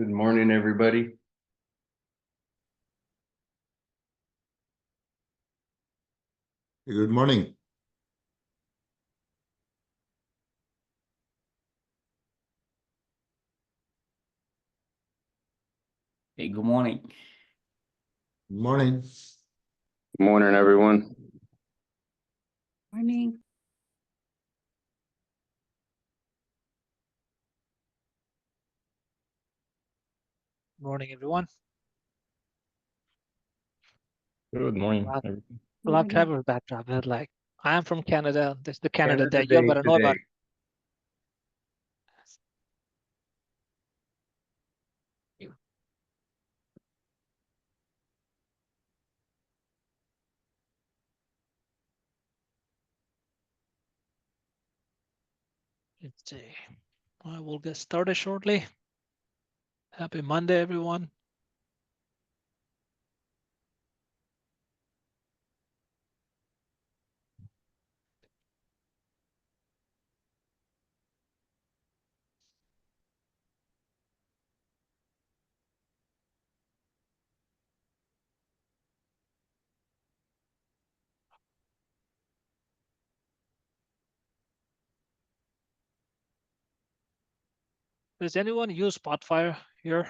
Good morning, everybody. Good morning. Hey, good morning. Good morning. Good morning, everyone. Morning. Morning, everyone. Good morning. Wow. everyone. Love to have a backdrop. Like, I am from Canada. This is the Canada Canada Day. You Day better know about today. it. Let's see. I will get started shortly. Happy Monday, everyone. Does anyone use Spotfire here?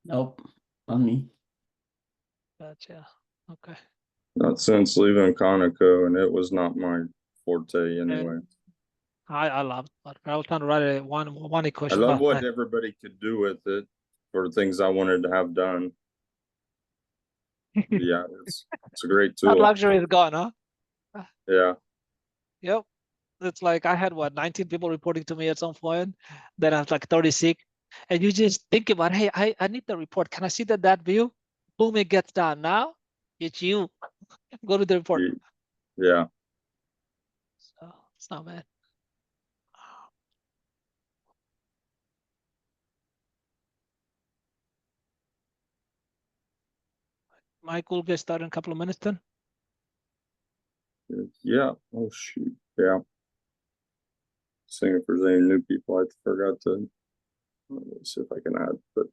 Nope, not me. Gotcha. Okay. Not since leaving Conoco, and it was not my forte anyway. I love Spotfire. I was trying to write a one I equation. love but what everybody could do with it for things I wanted to have done. Yeah, it's a great that tool. luxury is gone, huh? Yeah, Yep. It's like I had 19 people reporting to me at some point. Then I was like 36. And you just think about, hey, I need the report. Can I see that view? Boom, it gets done. Now it's you. Go to the report. yeah. So it's not bad. Mike will get started in a couple of minutes then. Yeah. Oh shoot. Yeah. Seeing if there's any new people I forgot to let's see if I can add, but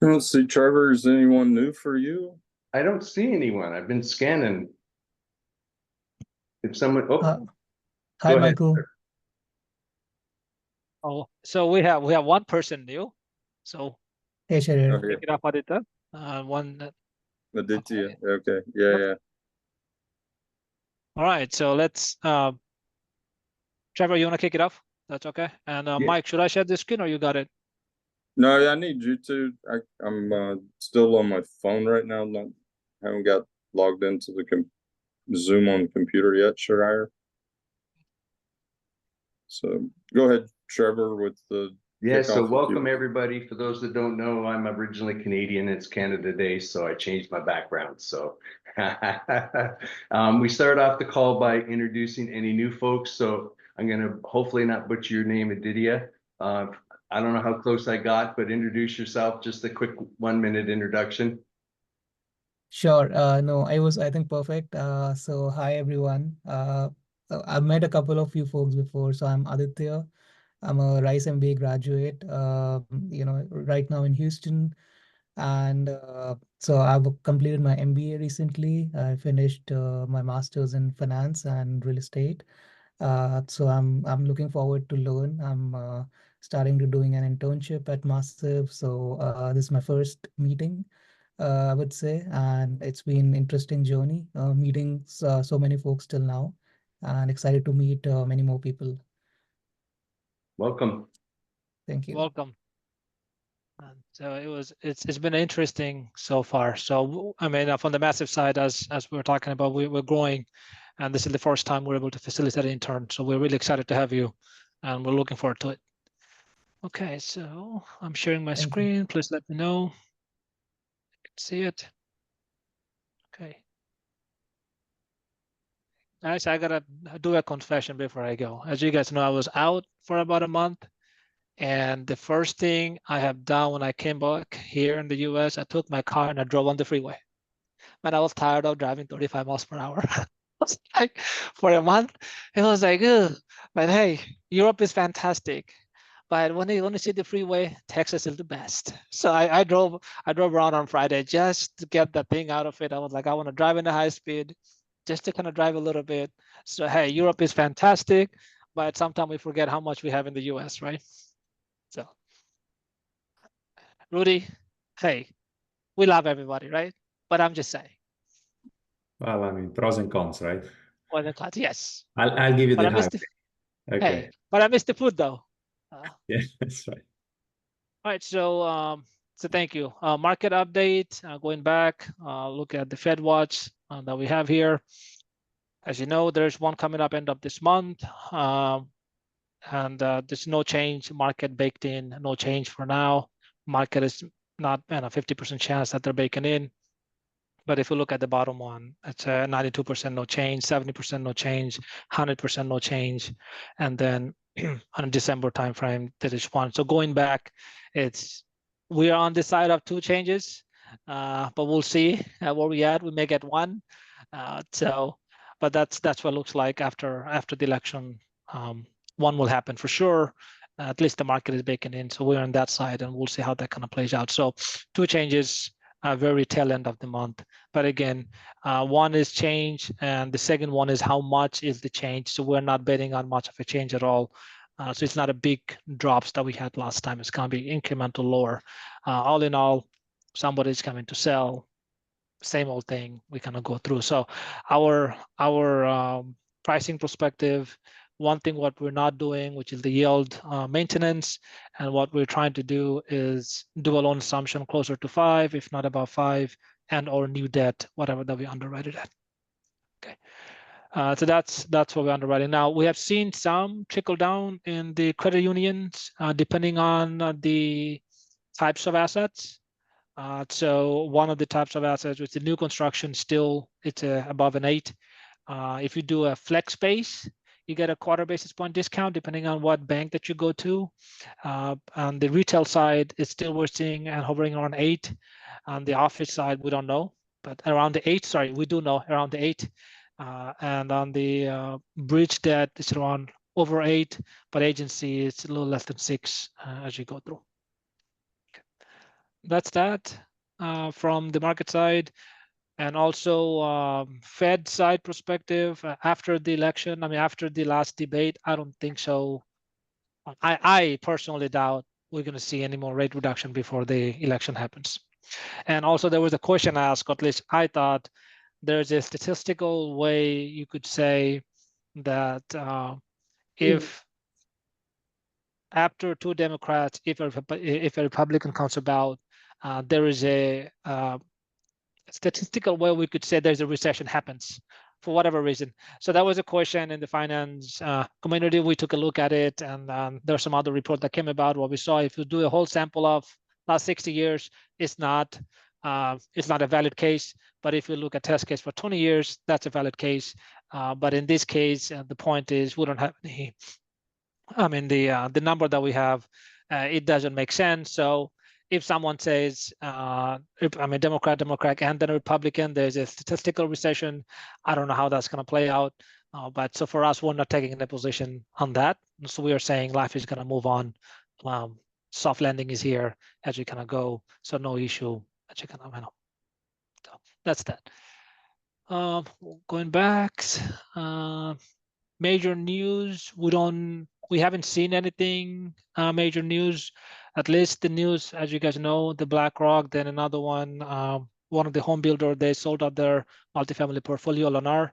let's see, Trevor, is anyone new for you? I don't see anyone. I've been scanning. If someone, Hi, go ahead. Michael. Oh, so we have one person new. So Hey, Sharir. Okay. pick it up, Aditya. One. Aditya. Okay. Yeah, Yep. yeah. All right. So let's. Trevor, you want to kick it off? That's okay. And Yeah. Mike, should I share the screen or you got it? No, I need you to. I'm still on my phone right now. Haven't got logged into the Zoom on the computer yet, Shariah. So go ahead, Trevor, with the Yeah, so kickoff, if you welcome will. everybody. For those that don't know, I'm originally Canadian. It's Canada Day, so I changed my background. So we start off the call by introducing any new folks. So I'm gonna hopefully not butcher your name, Aditya. I don't know how close I got, but introduce yourself. Just a quick 1-minute introduction. Sure. No, I think, perfect. So hi, everyone. So I've met a couple of you folks before. So I'm Aditya. I'm a Rice MBA graduate, right now in Houston. And so I've completed my MBA recently. I finished my master's in finance and real estate. So I'm looking forward to learn. I'm starting to doing an internship at Massive. So this is my first meeting, I would say, and it's been interesting journey meeting so many folks till now, and excited to meet many more people. Welcome. Thank you. Welcome. And so it's been interesting so far. So I mean, from the massive side, as we were talking about, we're growing, and this is the first time we're able to facilitate an intern. So we're really excited to have you, and we're looking forward to it. Okay, so I'm sharing my Thank you. screen. Please let me know. You can see it. Okay. Actually, I gotta do a confession before I go. As you guys know, I was out for about a month. And the first thing I have done when I came back here in the US, I took my car and I drove on the freeway. Man, I was tired of driving 35 miles per hour. I was like, for a month, it was like, ugh. But hey, Europe is fantastic. But when you see the freeway, Texas is the best. So I drove around on Friday just to get that thing out of it. I was like, I want to drive in a high speed, just to kind of drive a little bit. So hey, Europe is fantastic, but sometimes we forget how much we have in the US, right? So, Rudy, hey, we love everybody, right? But I'm just saying. Well, I mean, pros and cons, right? Well, the class, yes. I'll give you But the I missed high. the, Okay. hey, but I missed the food though. Yeah, that's right. All right, so thank you. Market update, going back, look at the Fed watch that we have here. As you know, there's one coming up end of this month. And there's no change, market baked in, no change for now. Market is not 50% chance that they're baking in. But if you look at the bottom one, it's 92% no change, 70% no change, 100% no change. And then on December timeframe, there is one. So going back, we are on the side of two changes, but we'll see where we at. We may get one. But that's what it looks like after the election. One will happen for sure. At least the market is baking in. So we're on that side, and we'll see how that kind of plays out. So two changes, very tail end of the month. But again, one is change, and the second one is how much is the change. So we're not betting on much of a change at all. So it's not a big drops that we had last time. It's going to be incremental lower. All in all, somebody's coming to sell. Same old thing. We kind of go through. So our pricing perspective, one thing what we're not doing, which is the yield maintenance, and what we're trying to do is do a loan assumption closer to 5, if not about 5, and or new debt, whatever that we underwrite it at. Okay, so that's what we're underwriting. Now we have seen some trickle down in the credit unions, depending on the types of assets. So one of the types of assets with the new construction, still it's above an 8. If you do a flex space, you get a 1/4 basis point discount depending on what bank that you go to. On the retail side, it's still we're seeing and hovering around 8. On the office side, we don't know, but around the 8. Sorry, we do know around the 8. And on the bridge debt, it's around over 8, but agency is a little less than 6 as you go through. Okay. That's that from the market side. And also Fed side perspective after the election, I mean, after the last debate, I don't think so. I personally doubt we're going to see any more rate reduction before the election happens. And also there was a question asked, at least I thought there's a statistical way you could say that if after 2 Democrats, if a Republican comes about, there is a statistical way we could say there's a recession happens for whatever reason. So that was a question in the finance community. We took a look at it, and there's some other report that came about what we saw. If you do a whole sample of last 60 years, it's not a valid case. But if you look at test case for 20 years, that's a valid case. But in this case, the point is we don't have any. I mean, the number that we have, it doesn't make sense. So if someone says, I mean, Democrat, and then a Republican, there's a statistical recession, I don't know how that's going to play out. But so for us, we're not taking a position on that. So we are saying life is going to move on. Soft landing is here as we kind of go. So no issue as you kind of, so that's that. Going back, major news, we haven't seen anything major news. At least the news, as you guys know, the BlackRock, then another one of the home builder, they sold out their multifamily portfolio, Lennar.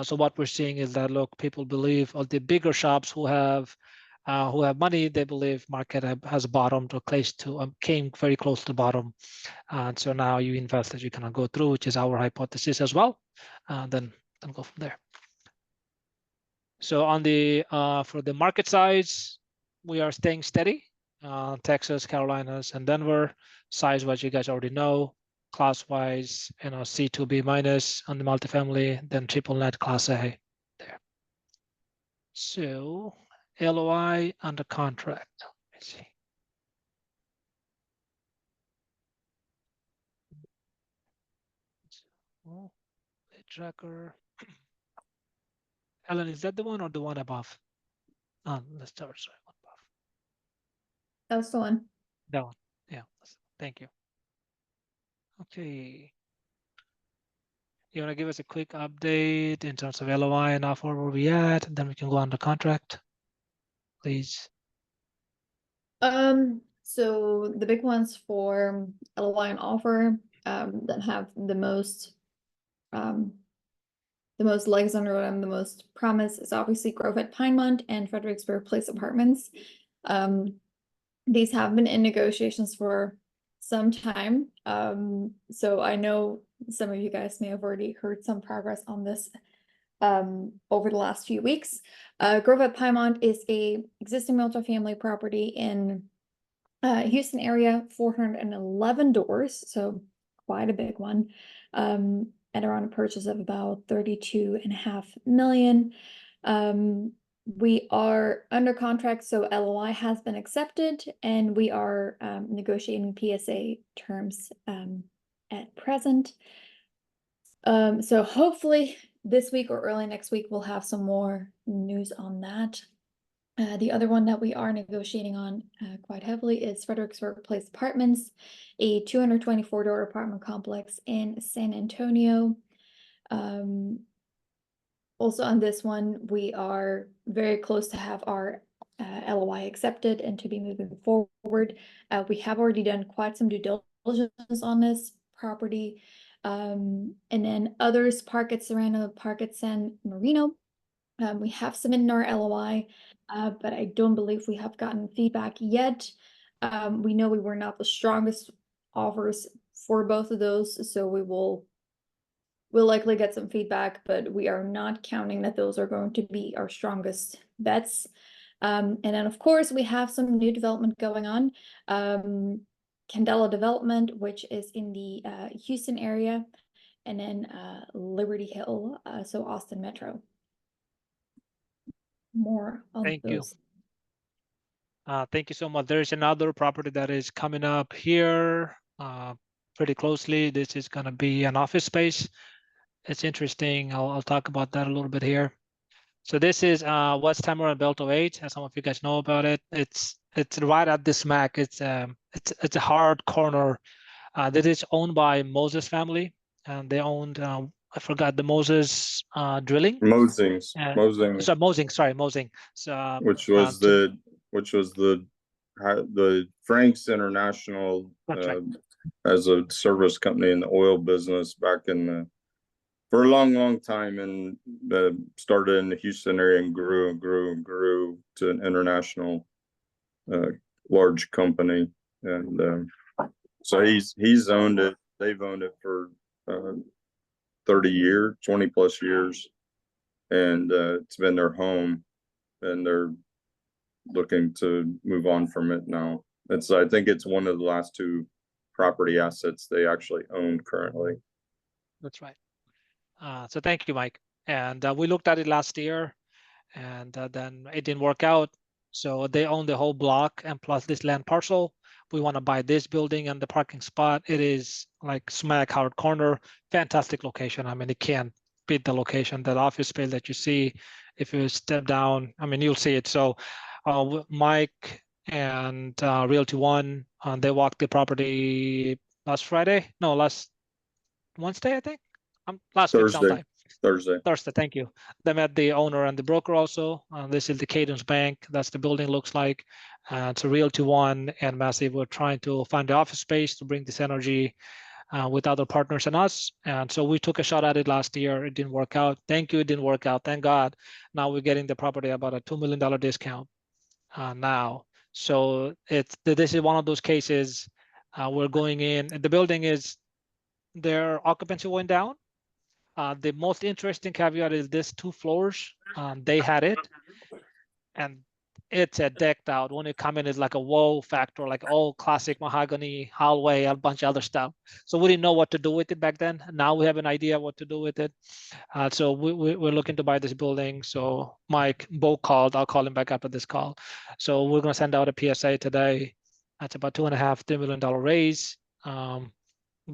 So what we're seeing is that, look, people believe all the bigger shops who have who have money, they believe market has bottomed or close to, came very close to bottom. And so now you investors, you cannot go through, which is our hypothesis as well. Then go from there. So on the for the market size, we are staying steady. Texas, Carolinas, and Denver. Size-wise, you guys already know. Class-wise, C2, B minus on the multifamily, then triple net Class A there. So LOI under contract. Let's see. Oh, lead tracker. Ellen, is that the one or the one above? Let's start. Sorry, one above. That's the one. That one. Yeah. Thank you. Okay. You want to give us a quick update in terms of LOI and offer where we at, and then we can go under contract, please. So the big ones for LOI and offer that have the most legs under them, the most promise is obviously Grove at Pinemont and Fredericksburg Place Apartments. These have been in negotiations for some time. So I know some of you guys may have already heard some progress on this over the last few weeks. Grove at Pinemont is a existing multifamily property in Houston area, 411 doors, so quite a big one, at around a purchase of about 32.5 million. We are under contract, so LOI has been accepted, and we are negotiating PSA terms at present. So hopefully this week or early next week, we'll have some more news on that. The other one that we are negotiating on quite heavily is Fredericksburg Place Apartments, a 224-door apartment complex in San Antonio. Also on this one, we are very close to have our LOI accepted and to be moving forward. We have already done quite some due diligence on this property. And then others, Park at Serrano, Park at San Marino. We have submitted our LOI, but I don't believe we have gotten feedback yet. We know we were not the strongest offers for both of those, so we'll likely get some feedback, but we are not counting that those are going to be our strongest bets. And then of course we have some new development going on. Candela Development, which is in the Houston area, and then Liberty Hill, so Austin Metro. More on Thank you. those. Thank you so much. There's another property that is coming up here pretty closely. This is going to be an office space. It's interesting. I'll talk about that a little bit here. So this is West Tamarack Belto 8, as some of you guys know about it. It's right at the smack. It's a hard corner that is owned by Moses family, and they owned I forgot the Moses drilling. Mosings. So Mosing. So Which was the Franks International That's right. as a service company in the oil business back in for a long time, and started in the Houston area and grew to an international large company. And so he's owned it. They've owned it for 20 plus years, and it's been their home, and they're looking to move on from it now. I think it's one of the last two property assets they actually own currently. That's right. So thank you, Mike. And we looked at it last year, and then it didn't work out. So they own the whole block and plus this land parcel. We want to buy this building and the parking spot. It is like smack hard corner, fantastic location. I mean, it can't beat the location. That office space that you see, if you step down, I mean, you'll see it. So Mike and Realty One, they walked the property last Wednesday, I think. Last week sometime. Thursday. Thank you. They met the owner and the broker also. This is the Cadence Bank. That's the building looks like. So Realty One and Massive were trying to find the office space to bring this energy with other partners and us. And so we took a shot at it last year. It didn't work out. Thank you. It didn't work out. Thank God. Now we're getting the property about a $2 million discount. now. So this is one of those cases we're going in. The building is, their occupancy went down. The most interesting caveat is this 2 floors, they had it, and it's a decked out. When you come in, it's like a wow factor, like all classic mahogany hallway, a bunch of other stuff. So we didn't know what to do with it back then. Now we have an idea what to do with it. So we're looking to buy this building. So Mike Bo called. I'll call him back after this call. So we're going to send out a PSA today. That's about $2.5–3 million raise.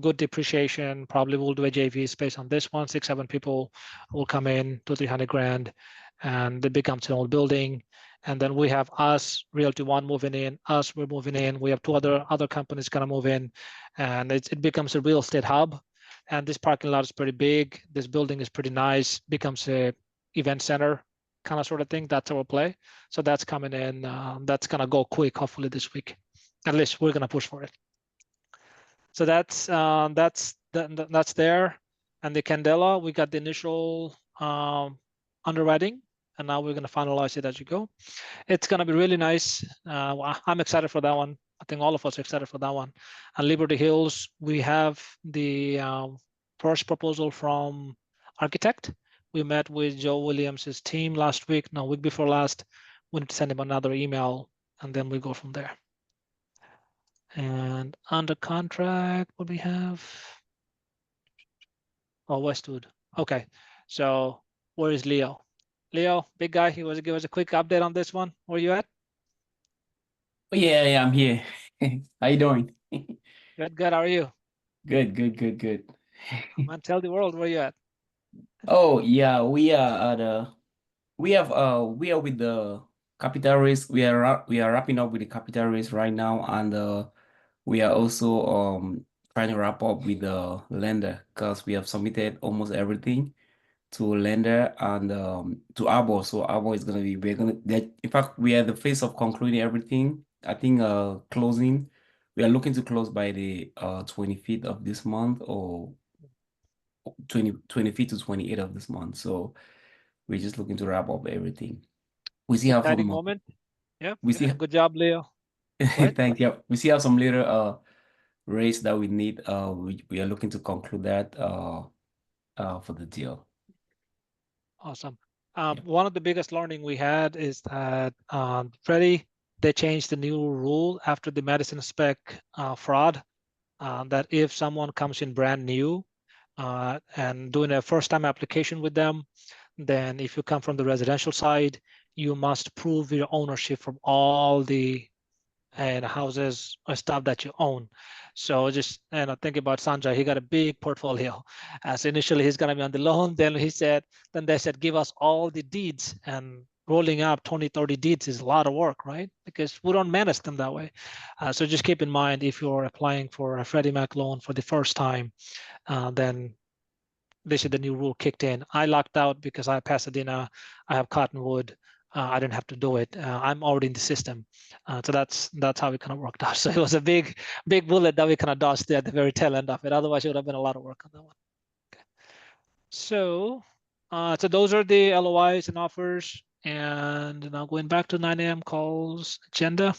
Good depreciation. Probably we'll do a JV space on this one. 6–7 people will come in, 200–300 grand, and it becomes an old building. And then we have us, Realty One, moving in. We're moving in. We have 2 other companies gonna move in, and it becomes a real estate hub. And this parking lot is pretty big. This building is pretty nice. Becomes a event center kind of sort of thing. That's our play. So that's coming in. That's gonna go quick, hopefully this week. At least we're gonna push for it. So that's there. And the Candela, we got the initial underwriting, and now we're going to finalize it as you go. It's going to be really nice. I'm excited for that one. I think all of us are excited for that one. And Liberty Hills, we have the first proposal from architect. We met with Joe Williams's team last week, no, week before last. We need to send him another email, and then we go from there. And under contract, what we have? Oh, Westwood. Okay, so where is Leo? Leo, big guy, he was give us a quick update on this one. Where you at? Oh, yeah, I'm here. How you doing? Good. How are you? Good. Man, tell the world where you at. Oh yeah, we are with the capital raise. We are wrapping up with the capital raise right now, and we are also trying to wrap up with the lender, because we have submitted almost everything to lender and to Arbor. So Arbor is gonna be, in fact, we are at the phase of concluding everything. I think closing, we are looking to close by the 25th of this month, or 25th to 28th of this month. So we're just looking to wrap up everything. We see how Exciting some moment. Yeah, we see good job, Leo. thank you. We see how some little raise that we need. We are looking to conclude that for the deal. Awesome. One of the biggest learning we had is that Freddie, they changed the new rule after the Madison spec fraud, that if someone comes in brand new and doing a first-time application with them, then if you come from the residential side, you must prove your ownership from all the houses or stuff that you own. So just think about Sanjay. He got a big portfolio. As initially he's gonna be on the loan. Then they said, give us all the deeds, and rolling up 20–30 deeds is a lot of work, right? Because we don't manage them that way. So just keep in mind, if you're applying for a Freddie Mac loan for the first time, then this is the new rule kicked in. I lucked out because I have Pasadena, I have Cottonwood. I didn't have to do it. I'm already in the system. So that's how it kind of worked out. So it was a big bullet that we kind of dodged at the very tail end of it. Otherwise, it would have been a lot of work on that one. Okay. So those are the LOIs and offers. And now going back to 9 a.m. calls agenda.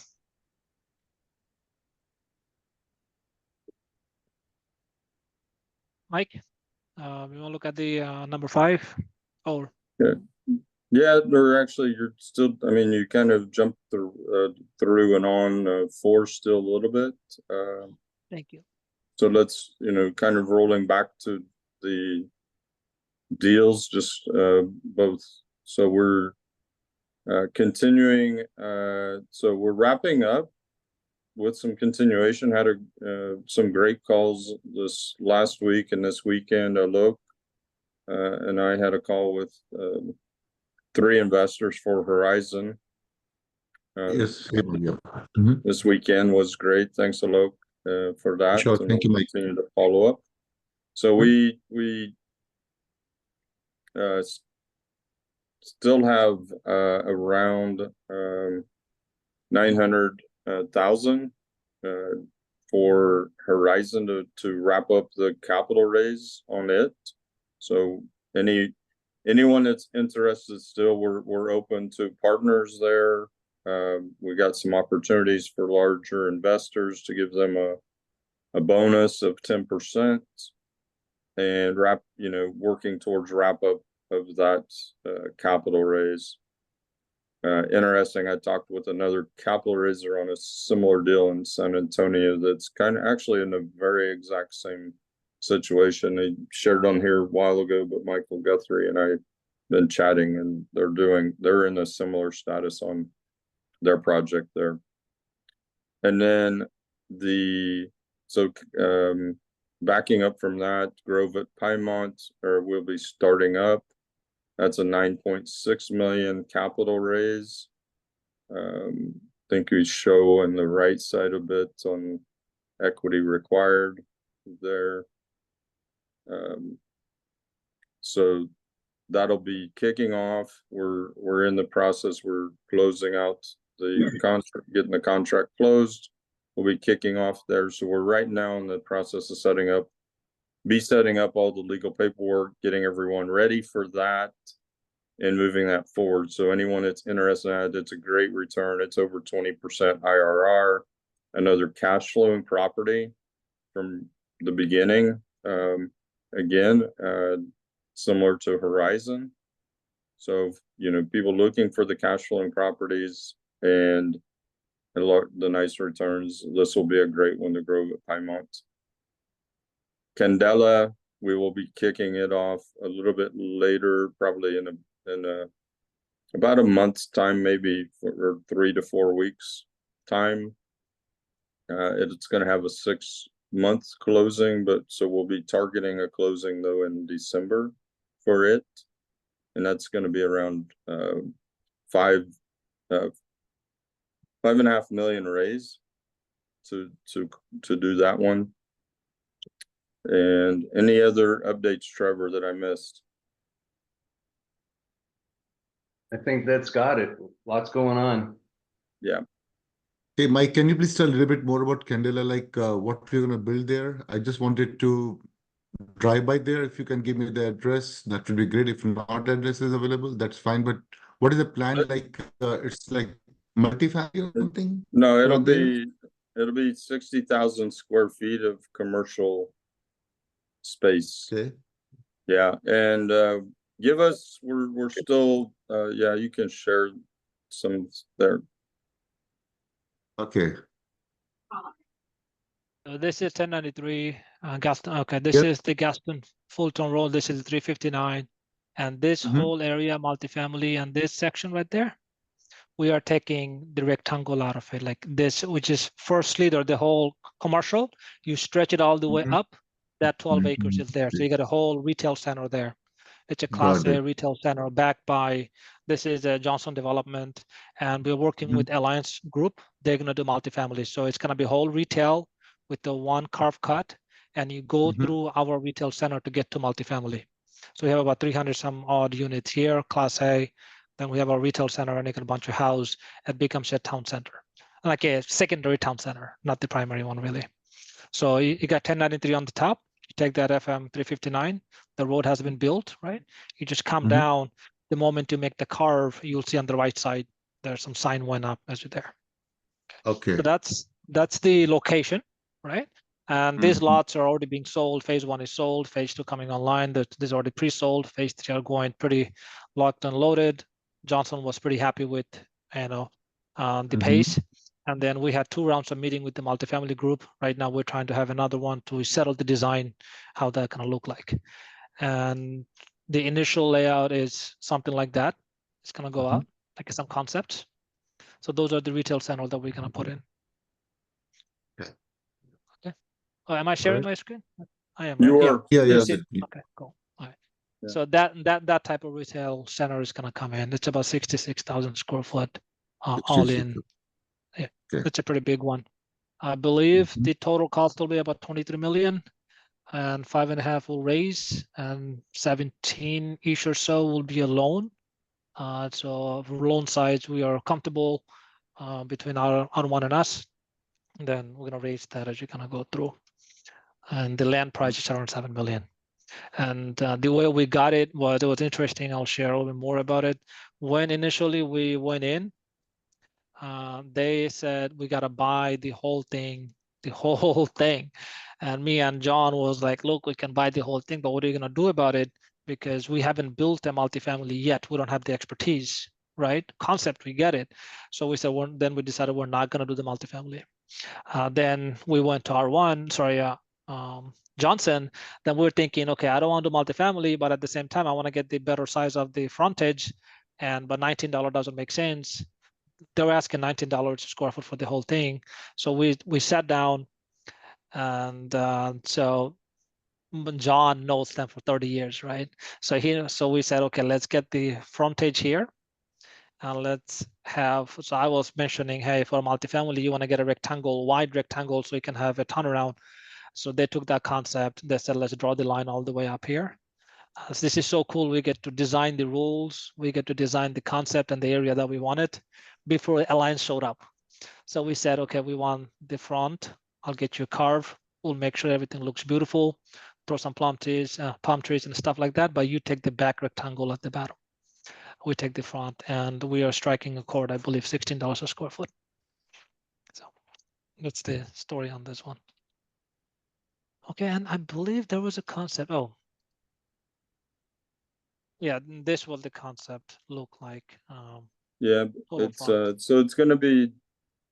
Mike, you want to look at the number 5? Or Yeah, or actually, you're still. I mean, you kind of jumped through and on 4 still a little bit. thank you. So let's, kind of rolling back to the deals, just both. So we're continuing. So we're wrapping up with some continuation. Had some great calls this last week and this weekend. Alok and I had a call with 3 investors for Horizon. Yes. This weekend was great. Thanks, Alok, for that. Sure. And Thank you, we'll Mike. continue to follow up. So we still have around 900,000 for Horizon to wrap up the capital raise on it. So anyone that's interested, still we're open to partners there. We got some opportunities for larger investors to give them a bonus of 10% and working towards wrap up of that capital raise. Interesting, I talked with another capital raiser on a similar deal in San Antonio that's kind of actually in a very exact same situation. They shared on here a while ago, but Michael Guthrie and I been chatting, and they're in a similar status on their project there. And then backing up from that, Grove at Piedmont will be starting up. That's a 9.6 million capital raise. Think we show on the right side a bit on equity required there. So that'll be kicking off. We're in the process. We're closing out the contract, getting the contract closed. We'll be kicking off there. So we're right now in the process of setting up all the legal paperwork, getting everyone ready for that, and moving that forward. So anyone that's interested in it, it's a great return. It's over 20% IRR, another cash flowing property from the beginning. Again, similar to Horizon. So, people looking for the cash flowing properties and the nice returns, this will be a great one to grow at Piedmont. Candela, we will be kicking it off a little bit later, probably in about a month's time, maybe, or 3 to 4 weeks time. It's going to have a 6-month closing, so we'll be targeting a closing though in December for it, and that's going to be around 5.5 million raise to do that one. And any other updates, Trevor, that I missed? I think that's got it. Lots going on. Yeah. Hey, Mike, can you please tell a little bit more about Candela, like what we're going to build there? I just wanted to drive by there. If you can give me the address, that would be great. If not, the address is available, that's fine. But what is the plan? Like, it's like multifamily or something? No, it'll be 60,000 square feet of commercial space. Okay. Yeah, and we're still you can share some there. Okay. So this is 1093 Gaston. Okay, this Yep. is the Gaston Fulton Road. This is 359, and this whole area, multifamily, and this section right there, we are taking the rectangle out of it, like this, which is firstly the whole commercial. You stretch it all the way up. That 12 acres is there, so you got a whole retail center there. It's a Class A retail center backed by, this is a Johnson Development, and we're working with Alliance Group. They're gonna do multifamily, so it's gonna be whole retail with the one carve cut, and you go through our retail center to get to multifamily. So we have about 300 some odd units here, Class A. Then we have our retail center, and you got a bunch of house. It becomes a town center, like a secondary town center, not the primary one really. So you got 1093 on the top. You take that FM 359, the road has been built, right? You just come down. The moment you make the curve, you'll see on the right side, there's some sign went up as you're there. Okay. So that's the location, right? And these lots are already being sold. Phase 1 is sold, phase 2 coming online. This is already pre-sold. Phase 3 are going pretty locked and loaded. Johnson was pretty happy with, the pace. And then we had 2 rounds of meeting with the multifamily group. Right now, we're trying to have another one to settle the design, how that gonna look like. And the initial layout is something like that. It's gonna go out, like some concepts. So those are the retail centers that we're gonna put in. Okay. Oh, am I sharing my screen? I am. You right? are. Yeah, This yeah. is- Okay, cool. All right. So that type of retail center is gonna come in. It's about 66,000 square foot, all in. Yeah, it's a pretty big one. I believe the total cost will be about 23 million, and 5.5 will raise, and 17-ish or so will be a loan. So loan size, we are comfortable between our one and us. And then we're gonna raise that as you're gonna go through. And the land price is around 7 million. And the way we got it was interesting. I'll share a little bit more about it. When initially we went in, they said we gotta buy the whole thing, the whole thing. And me and John was like, look, we can buy the whole thing, but what are you gonna do about it? Because we haven't built a multifamily yet. We don't have the expertise, right? Concept, we get it. So we said, then we decided we're not gonna do the multifamily. Then we went to R1, sorry, Johnson. Then we were thinking, okay, I don't want to do multifamily, but at the same time, I want to get the better size of the frontage, but $19 doesn't make sense. They were asking $19 a square foot for the whole thing. So we sat down, and so John knows them for 30 years, right? So we said, okay, let's get the frontage here. And let's have, so I was mentioning, hey, for multifamily, you want to get a rectangle, wide rectangle, so you can have a turnaround. So they took that concept. They said, let's draw the line all the way up here. So this is so cool. We get to design the rules. We get to design the concept and the area that we wanted before Alliance showed up. So we said, okay, we want the front. I'll get you a carve. We'll make sure everything looks beautiful. Throw some palm trees and stuff like that. But you take the back rectangle at the bottom. We take the front, and we are striking a chord, I believe, $16 a square foot. So that's the story on this one. Okay, and I believe there was a concept. Oh, yeah, this was the concept look like. Yeah, total it's front. so it's gonna be,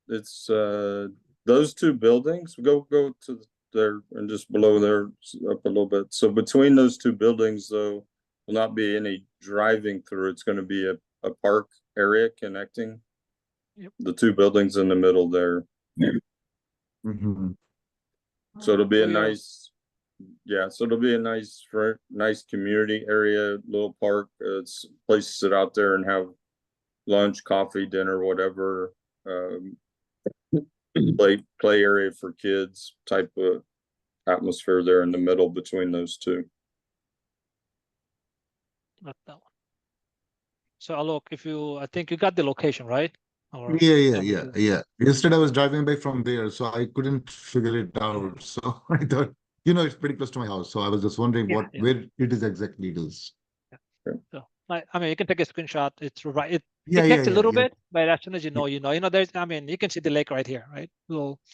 it's those two buildings. Go to there and just below there up a little bit. So between those two buildings, though, will not be any driving through. It's going to be a park area connecting the two buildings in the middle there. Mm-hmm. So it'll be a nice, so it'll be a nice community area, little park. It's a place to sit out there and have lunch, coffee, dinner, whatever. Play area for kids type of atmosphere there in the middle between those two. Not that one. So look, I think you got the location, right? Or Yeah. Yesterday I was driving by from there, so I couldn't figure it out. So I thought, it's pretty close to my house. So I was just wondering where it is exactly it is. So I mean, you can take a screenshot. It's right. It takes a little bit, but as soon as you know, there's, I mean, you can see the lake right here, right?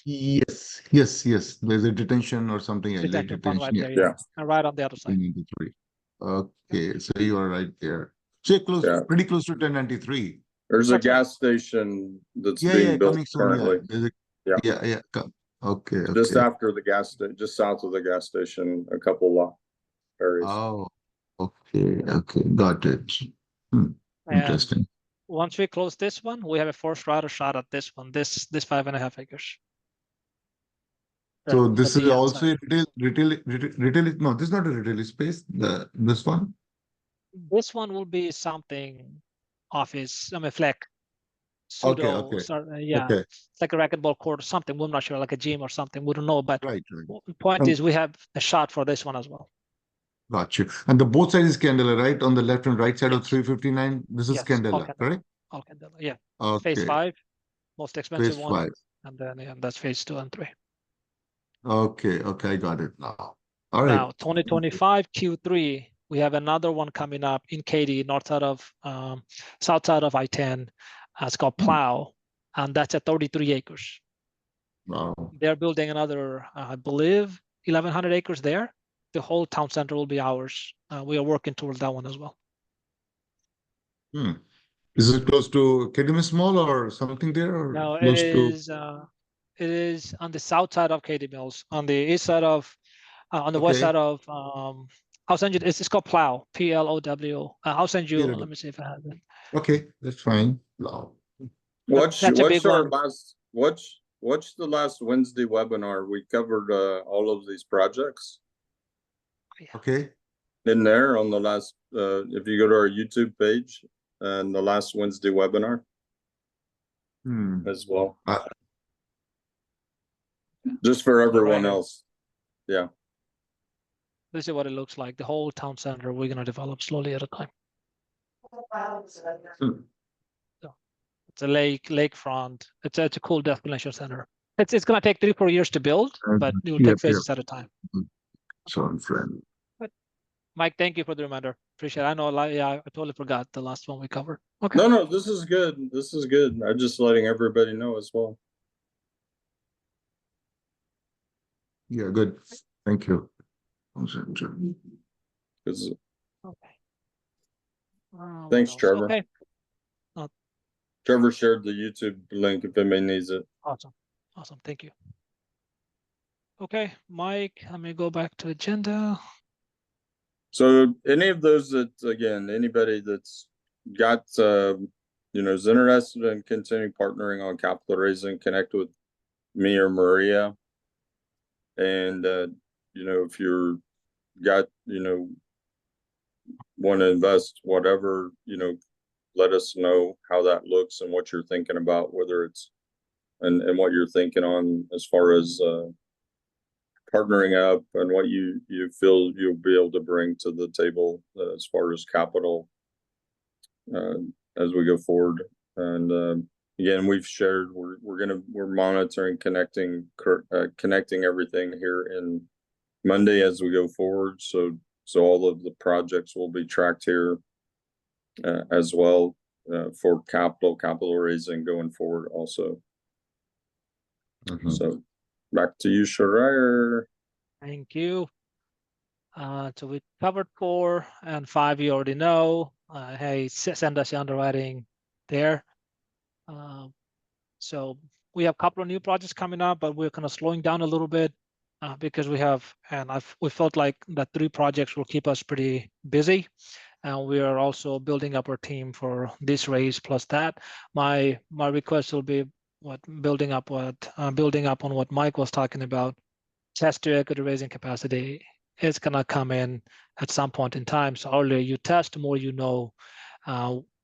Yes. There's a detention or something. Detention pond right there, Yeah. and right on the other side. 1093. Okay, so you are right there. So you're pretty close to 1093. There's a gas station that's being built currently. Okay. Just after the gas station, just south of the gas station, a couple lot areas. Oh, okay, got it. Interesting. Once we close this one, we have a first rider shot at this one, this 5.5 acres. So this is also retail. No, this is not a retail space. This one. This one will be something office. I mean, fleck. Pseudo. Okay. It's like a racquetball court or something. We're not sure, like a gym or something. We don't know. But right. The point is, we have a shot for this one as well. Got you. And the both sides is Candela, right? On the left and right side of 359. This is Candela, correct? All Candela, yeah. Okay. Phase 5, most expensive Phase one. 5. And then that's phase 2 and 3. Okay, I got it now. All right. Now, 2025 Q3, we have another one coming up in Katy, south side of I-10. It's called Plow, and that's at 33 acres. Wow. They're building another, I believe, 1,100 acres there. The whole town center will be ours. We are working towards that one as well. Is it close to KDMS Mall or something there? Or No, close it is on the south side of Katy Mills, on the east side of, on the west side of, I'll send you, it's called Plow, Plow. I'll send you, let me see if I have it. Okay, that's fine. What's the last Wednesday webinar? We covered all of these projects. Okay. In there on the last, if you go to our YouTube page and the last Wednesday webinar as well. Just for everyone else. Yeah. This is what it looks like. The whole town center we're going to develop slowly at a time. So it's a lakefront. It's a cool destination center. It's going to take 3-4 years to build, but it will take phases at a time. So friend. Mike, thank you for the reminder. appreciate it. I know a lot. Yeah, I totally forgot the last one we covered. Okay. No, this is good. This is good. I'm just letting everybody know as well. Yeah, good. Thank you. 'Cause Okay. What Thanks, else? Trevor. Okay. Trevor shared the YouTube link if anybody needs it. Awesome. Awesome. Thank you. Okay, Mike, let me go back to agenda. So any of those that, again, anybody that's got, is interested in continuing partnering on capital raising, connect with me or Maria. And, if you're got, want to invest whatever, let us know how that looks and what you're thinking about, whether it's, and what you're thinking on as far as, partnering up and what you feel you'll be able to bring to the table as far as capital as we go forward. And again, we've shared we're monitoring, connecting everything here in Monday as we go forward. So all of the projects will be tracked here as well for capital raising going forward also. So back to you, Schreier. Thank you. So we covered 4 and 5. You already know. Hey, send us your underwriting there. So we have a couple of new projects coming up, but we're kind of slowing down a little bit because we felt like that 3 projects will keep us pretty busy. And we are also building up our team for this raise plus that. My request will be building up on what Mike was talking about. Test equity raising capacity is gonna come in at some point in time. So earlier you test, more you know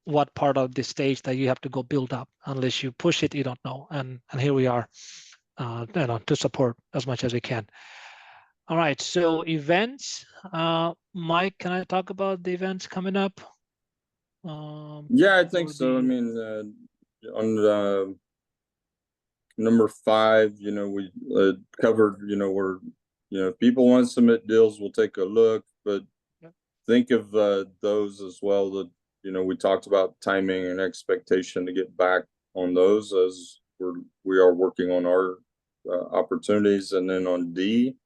what part of the stage that you have to go build up. Unless you push it, you don't know. And here we are, to support as much as we can. All right. So events, Mike, can I talk about the events coming up? Yeah, I think so. I mean, on number 5, we covered, where, if people want to submit deals, we'll take a look, but think of those as well that, we talked about timing and expectation to get back on those as we are working on our opportunities. And then on D,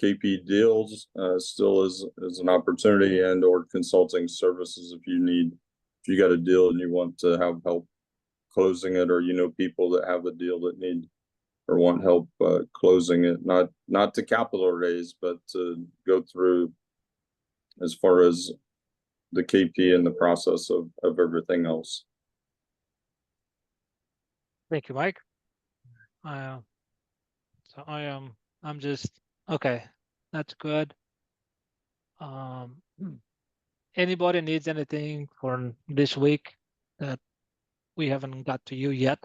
KP deals still is an opportunity and or consulting services if you got a deal and you want to have help closing it, or people that have a deal that need or want help closing it, not to capital raise, but to go through as far as the KP and the process of everything else. Thank you, Mike. So I'm just okay. That's good. Anybody needs anything for this week that we haven't got to you yet?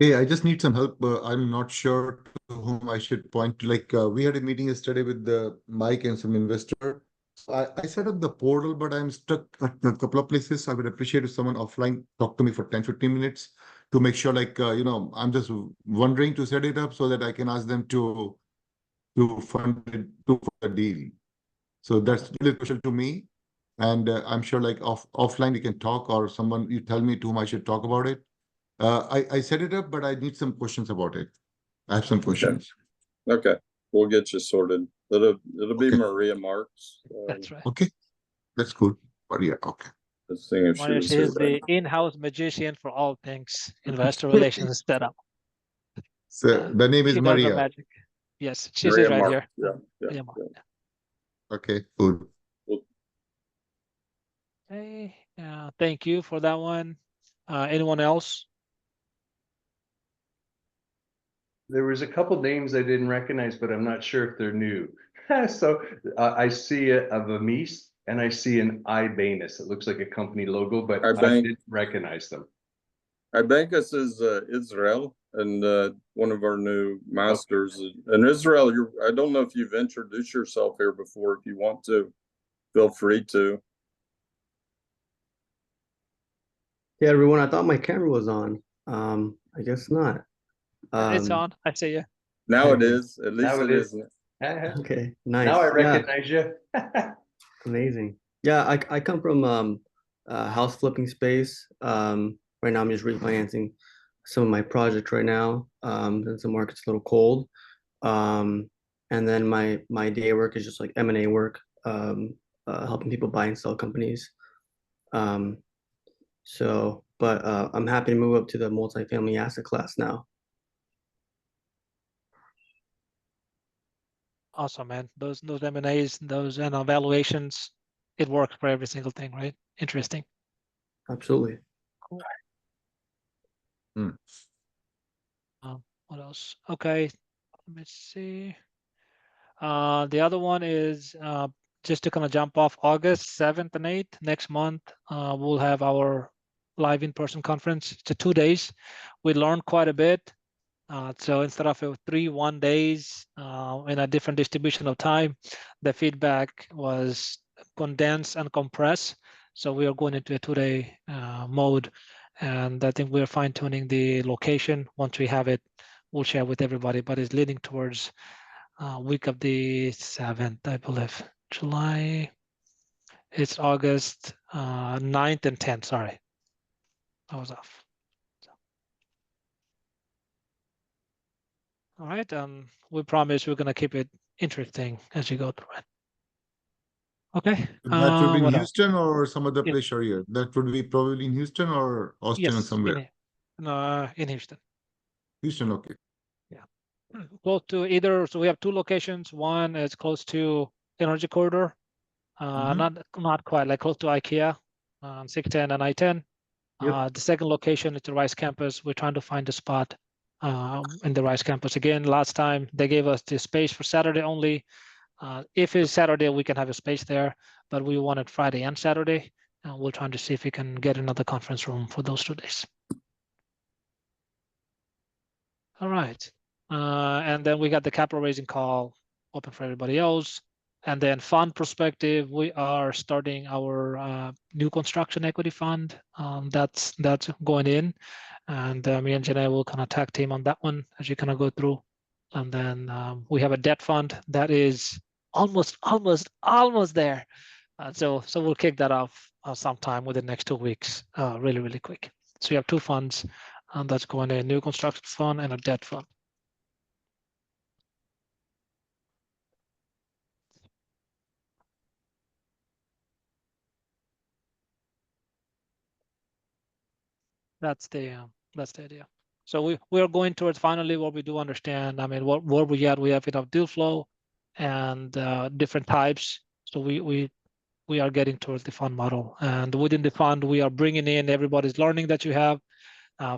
Hey, I just need some help. I'm not sure to whom I should point to. Like, we had a meeting yesterday with Mike and some investor. I set up the portal, but I'm stuck at a couple of places. I would appreciate if someone offline talk to me for 10-15 minutes to make sure, like, I'm just wondering to set it up so that I can ask them to fund it for the deal. So that's really crucial to me. And I'm sure, like, offline we can talk, or someone you tell me to whom I should talk about it. I set it up, but I need some questions about it. I have some questions. Okay, we'll get you sorted. It'll be Okay. Maria Marks. That's right. Okay, that's cool. But yeah, okay. Let's see if she Maria, was she here. is the in-house magician for all things investor relations setup. So the name is She does her Maria. magic. Yes, she's Maria right Marks. here. Yeah. Maria Marks. Okay, cool. Okay, thank you for that one. Anyone else? There was a couple names I didn't recognize, but I'm not sure if they're new. So I see a Vamis and I see an Ibanus. It looks like a company logo, but I didn't recognize them. Ibanus is Israel, and one of our new masters. And Israel, I don't know if you've introduced yourself here before. If you want to, feel free to. Hey everyone, I thought my camera was on. I guess not. It's on. I see you. Now it is. At least Now it it is. isn't. Okay, nice. Now I Yeah, recognize you. amazing. Yeah, I come from house flipping space. Right now I'm just refinancing some of my projects right now. Since the market's a little cold. And then my day work is just like M&A work, helping people buy and sell companies. But I'm happy to move up to the multifamily asset class now. Awesome, man. Those M&As, those evaluations, it works for every single thing, right? Interesting. Absolutely. Cool. Hmm. What else? Okay, let me see. The other one is just to kind of jump off August 7th and 8th next month. We'll have our live in-person conference. It's 2 days. We learned quite a bit. So instead of 3 1 days in a different distribution of time, the feedback was condensed and compressed. So we are going into a 2-day mode, and I think we're fine tuning the location. Once we have it, we'll share with everybody, but it's leading towards week of the 7th, I believe. July, it's August 9th and 10th, sorry. I was off. All right, we promise we're gonna keep it interesting as you go through it. Okay. That would be in What else? Houston or some other Yeah. place, Sharia? That would be probably in Houston or Austin or Yes, somewhere. in Houston. Houston, okay. Close to either, so we have 2 locations. One is close to Energy Corridor, not quite, like close to IKEA, 610 and I-10. Yep. The second location is the Rice campus. We're trying to find a spot in the Rice campus. Again, last time they gave us the space for Saturday only. If it's Saturday, we can have a space there, but we wanted Friday and Saturday. We're trying to see if we can get another conference room for those 2 days. All right. And then we got the capital raising call open for everybody else. And then fund perspective, we are starting our new construction equity fund. That's going in. And me and Janae will kind of tag team on that one as you kind of go through. And then we have a debt fund that is almost there. So we'll kick that off sometime within the next 2 weeks, really, really quick. So you have 2 funds that's going in, new construction fund and a debt fund. That's the idea. So we are going towards finally what we do understand. I mean, where we at? We have enough deal flow and different types. So we are getting towards the fund model, and within the fund, we are bringing in everybody's learning that you have,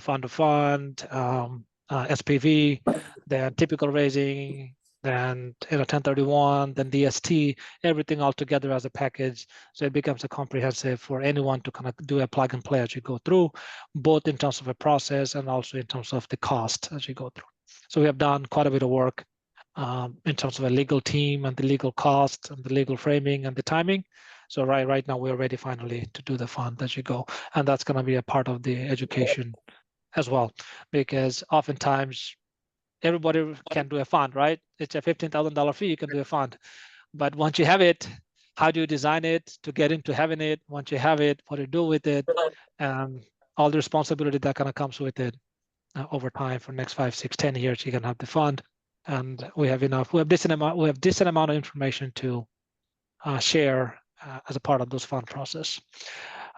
fund to fund, SPV, then typical raising, then 1031, then DST, everything all together as a package. So it becomes a comprehensive for anyone to kind of do a plug and play as you go through, both in terms of a process and also in terms of the cost as you go through. So we have done quite a bit of work in terms of a legal team and the legal cost and the legal framing and the timing. So right now we're ready finally to do the fund as you go, and that's going to be a part of the education as well, because oftentimes everybody can do a fund, right? It's a $15,000 fee, you can do a fund. But once you have it, how do you design it to get into having it? Once you have it, what do you do with it? All the responsibility that kind of comes with it over time for next 5, 6, 10 years, you can have the fund. And we have decent amount of information to share as a part of those fund process.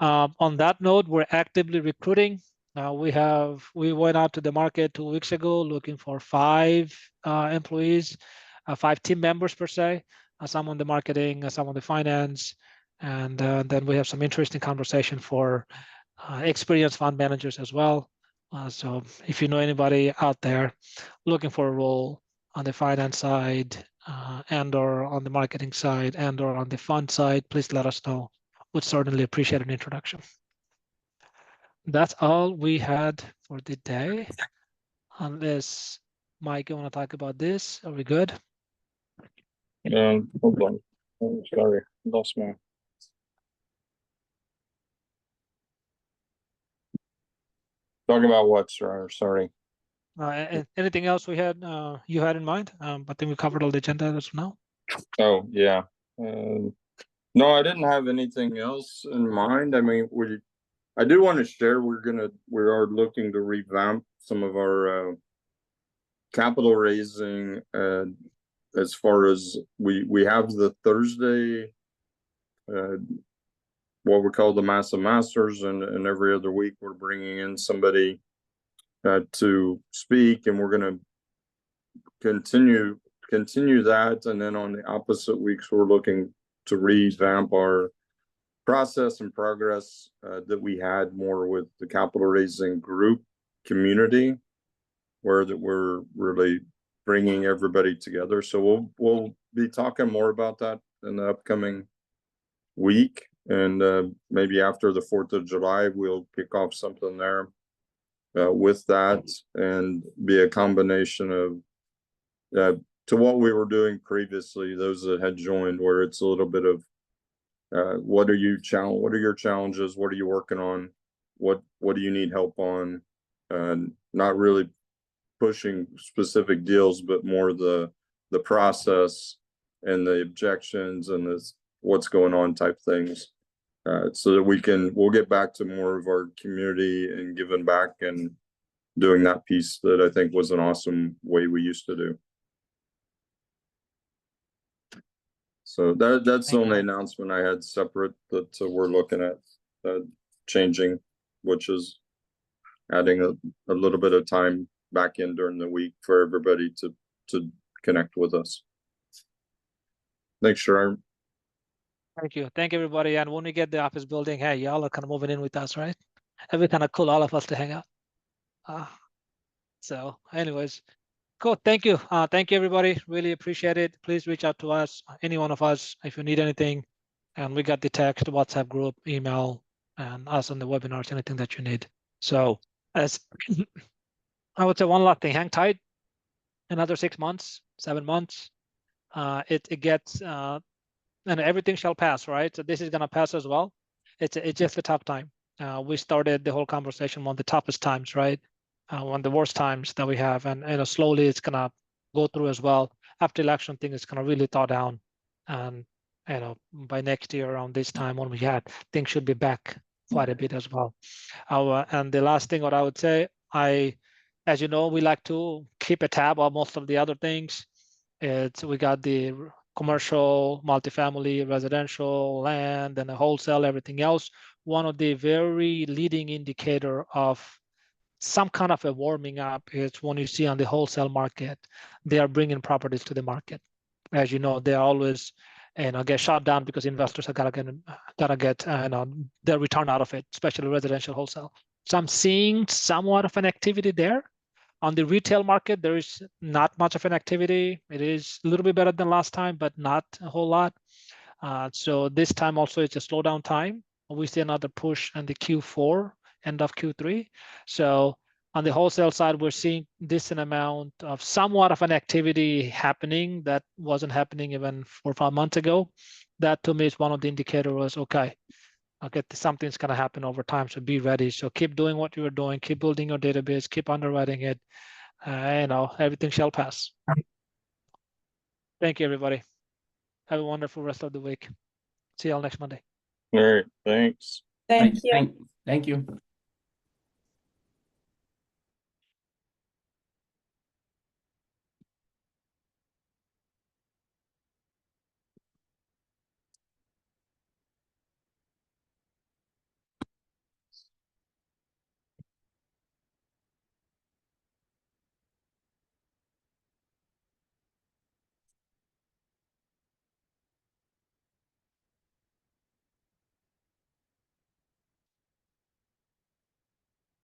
On that note, we're actively recruiting. We went out to the market 2 weeks ago looking for 5 employees, 5 team members per se, some on the marketing, some on the finance, and then we have some interesting conversation for experienced fund managers as well. So if you know anybody out there looking for a role on the finance side and or on the marketing side and or on the fund side, please let us know. Would certainly appreciate an introduction. That's all we had for the day. Unless, Mike, you want to talk about this? Are we good? Hold on. Oh, sorry, lost my. Talking about what, sir? Sorry. Anything else we had, you had in mind? I think we covered all the agenda as of now. Oh, yeah. No, I didn't have anything else in mind. I mean, I do want to share, we are looking to revamp some of our capital raising, as far as we have the Thursday, what we call the Mass of Masters, and every other week we're bringing in somebody to speak, and we're going to continue that. And then on the opposite weeks, we're looking to revamp our process and progress that we had more with the capital raising group community, where that we're really bringing everybody together. So we'll be talking more about that in the upcoming week, and maybe after the 4th of July, we'll kick off something there with that, and be a combination of to what we were doing previously, those that had joined, where it's a little bit of what are your challenges? What are you working on? What do you need help on? Not really pushing specific deals, but more the process and the objections and this what's going on type things. So that we'll get back to more of our community and giving back and doing that piece that I think was an awesome way we used to do. So that's the only announcement I had separate that we're looking at changing, which is adding a little bit of time back in during the week for everybody to connect with us. Thanks, Sharon. Thank you. Thank you, everybody. And when we get the office building, hey, y'all are kind of moving in with us, right? It'd be kind of cool, all of us to hang out. So anyways, cool. Thank you. Thank you, everybody. Really appreciate it. Please reach out to us, any one of us, if you need anything. And we got the text, WhatsApp group, email, and us on the webinars, anything that you need. So as I would say, one last thing, hang tight. Another 6 months, 7 months. It gets, and everything shall pass, right? So this is gonna pass as well. It's just a tough time. We started the whole conversation on the toughest times, right? One of the worst times that we have, and slowly it's gonna go through as well. After election, thing is gonna really thaw down, and by next year around this time when we had, things should be back quite a bit as well. And the last thing, what I would say, as you know, we like to keep a tab on most of the other things. We got the commercial, multifamily, residential, land, and the wholesale, everything else. One of the very leading indicator of some kind of a warming up is when you see on the wholesale market, they are bringing properties to the market. As you know, they always get shut down because investors are gotta get their return out of it, especially residential wholesale. So I'm seeing somewhat of an activity there. On the retail market, there is not much of an activity. It is a little bit better than last time, but not a whole lot. So this time also it's a slowdown time. We see another push in the Q4, end of Q3. So on the wholesale side, we're seeing decent amount of somewhat of an activity happening that wasn't happening even 4 or 5 months ago. That to me is one of the indicators, okay, something's gonna happen over time, so be ready. So keep doing what you're doing, keep building your database, keep underwriting it. Everything shall pass. Thank you, everybody. Have a wonderful rest of the week. See y'all next Monday. All right, thanks. Thank you. Thank you.